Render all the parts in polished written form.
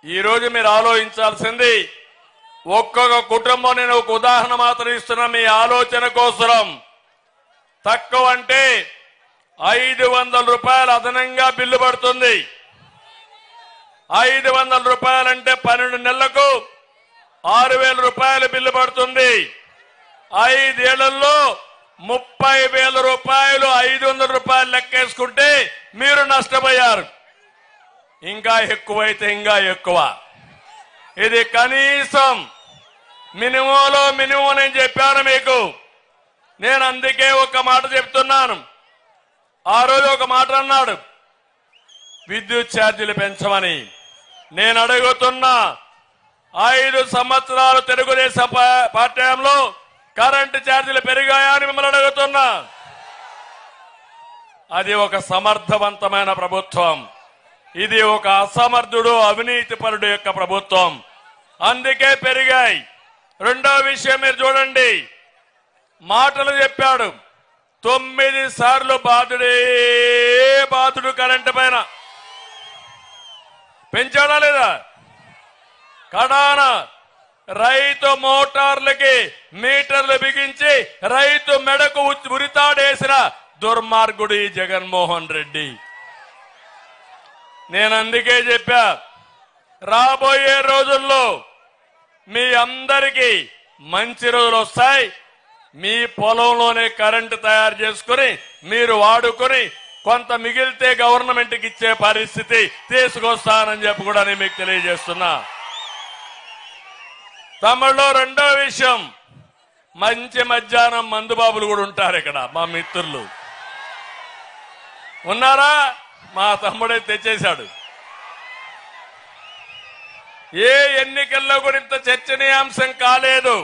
ఈ రోజు మీరు ఆలోచించాల్సింది ఒక్కొక్క కుటుంబం, నేను ఒక ఉదాహరణ మాత్రం ఇస్తున్నా మీ ఆలోచన కోసం. తక్కువ అంటే 500 రూపాయలు అదనంగా బిల్లు పడుతుంది. 500 రూపాయలంటే 12 నెలలకు 6,000 రూపాయలు బిల్లు పడుతుంది. 5 ఏళ్లలో 30,000 రూపాయలు 500 రూపాయలు లెక్కేసుకుంటే మీరు నష్టపోయారు. ఇంకా ఎక్కువైతే ఇంకా ఎక్కువ. ఇది కనీసం మినిమంలో మినిమం నేను చెప్పాను మీకు. నేను అందుకే ఒక మాట చెప్తున్నాను. ఆ రోజు ఒక మాట అన్నాడు, విద్యుత్ ఛార్జీలు పెంచమని. నేను అడుగుతున్నా, 5 సంవత్సరాలు తెలుగుదేశం పార్టీలో కరెంటు ఛార్జీలు పెరిగాయా అని మిమ్మల్ని అడుగుతున్నా. అది ఒక సమర్థవంతమైన ప్రభుత్వం, ఇది ఒక అసమర్థుడు అవినీతిపరుడు యొక్క ప్రభుత్వం. అందుకే పెరిగాయి. రెండో విషయం మీరు చూడండి, మాటలు చెప్పాడు. 9 సార్లు బాధుడు కరెంటు పైన పెంచాడా లేదా? కడాన రైతు మోటార్లకి మీటర్లు బిగించి రైతు మెడకు ఉరితాడేసిన దుర్మార్గుడు ఈ జగన్మోహన్ రెడ్డి. నేను అందుకే చెప్పా, రాబోయే రోజుల్లో మీ అందరికీ మంచి రోజులు వస్తాయి. మీ పొలంలోనే కరెంటు తయారు చేసుకుని మీరు వాడుకొని కొంత మిగిలితే గవర్నమెంట్కి ఇచ్చే పరిస్థితి తీసుకొస్తానని చెప్పి కూడా నేను మీకు తెలియజేస్తున్నా. తమిళలో రెండో విషయం, మంచి మధ్యాహ్నం మందుబాబులు కూడా ఉంటారు ఇక్కడ. మా మిత్రులు ఉన్నారా? మా తమ్ముడే తెచ్చేశాడు. ఏ ఎన్నికల్లో కూడా ఇంత చర్చనీయాంశం కాలేదు.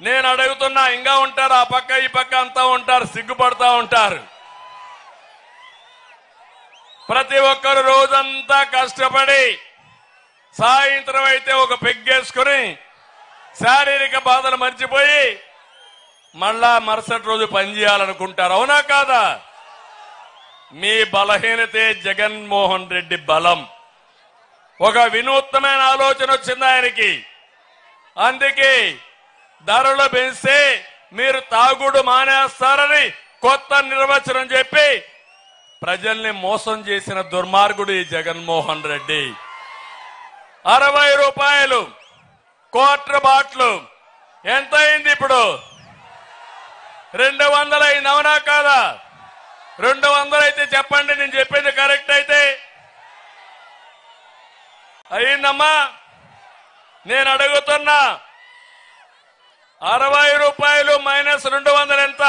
నేను అడుగుతున్నా, ఇంకా ఉంటారు, ఆ పక్క ఈ పక్క అంతా ఉంటారు, సిగ్గుపడతా ఉంటారు. ప్రతి ఒక్కరు రోజంతా కష్టపడి సాయంత్రం అయితే ఒక పెగ్గేసుకుని శారీరక బాధలు మర్చిపోయి మళ్ళా మరుసటి రోజు పనిచేయాలనుకుంటారు. అవునా కాదా? మీ బలహీనతే జగన్మోహన్ రెడ్డి బలం. ఒక వినూత్నమైన ఆలోచన వచ్చింది ఆయనకి. అందుకే ధరలు పెంచితే మీరు తాగుడు మానేస్తారని కొత్త నిర్వచనం చెప్పి ప్రజల్ని మోసం చేసిన దుర్మార్గుడు ఈ జగన్మోహన్ రెడ్డి. 60 రూపాయలు క్వార్టర్ బాటిల్ ఎంత అయింది ఇప్పుడు? 200 అయింది. అవునా కాదా? 200 అయితే చెప్పండి, నేను చెప్పింది కరెక్ట్ అయితే. అయిందమ్మా? నేను అడుగుతున్నా, 60 రూపాయలు మైనస్ 200 ఎంత?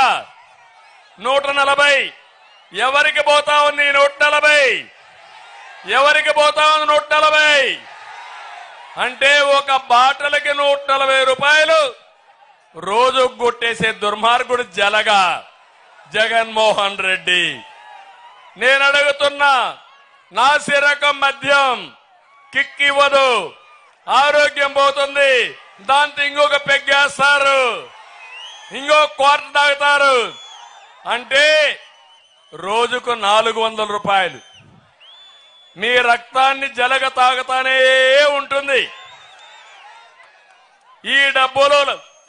140. ఎవరికి పోతా ఉంది 140? ఎవరికి పోతా ఉంది 140? అంటే ఒక బాటలకి 140 రూపాయలు రోజు కొట్టేసే దుర్మార్గుడు జలగా జగన్మోహన్ రెడ్డి. నేను అడుగుతున్నా, నాసి రకం మద్యం కిక్ ఇవ్వదు, ఆరోగ్యం పోతుంది, దాంతో ఇంకొక పెగ్గేస్తారు, ఇంకో క్వార్టర్ తాగుతారు. అంటే రోజుకు 400 రూపాయలు మీ రక్తాన్ని జలగ తాగుతానే ఉంటుంది. ఈ డబ్బులు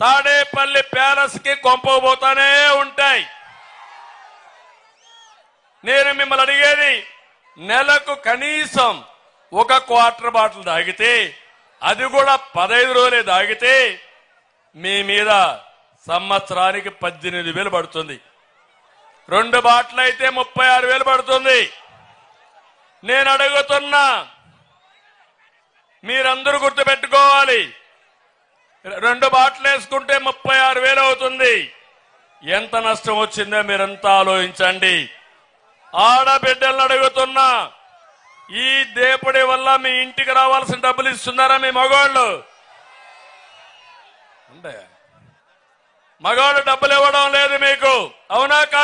తాడేపల్లి ప్యాలెస్ కి కొంపబోతానే ఉంటాయి. నేను మిమ్మల్ని అడిగేది, నెలకు కనీసం ఒక క్వార్టర్ బాటిల్ తాగితే, అది కూడా 15 రోజులే తాగితే మీ మీద సంవత్సరానికి 18,000 పడుతుంది. 2 బాటిల్ అయితే 36,000 పడుతుంది. నేను అడుగుతున్నా, మీరందరూ గుర్తుపెట్టుకోవాలి, 2 బాటిల్ వేసుకుంటే 36,000 అవుతుంది. ఎంత నష్టం వచ్చిందో మీరంతా ఆలోచించండి. ఆడబిడ్డలను అడుగుతున్నా, ఈ దేపుడి వల్ల మీ ఇంటికి రావాల్సిన డబ్బులు ఇస్తున్నారా మీ మగవాళ్ళు? అంటే మగవాళ్ళు డబ్బులు ఇవ్వడం లేదు మీకు, అవునా కాదా?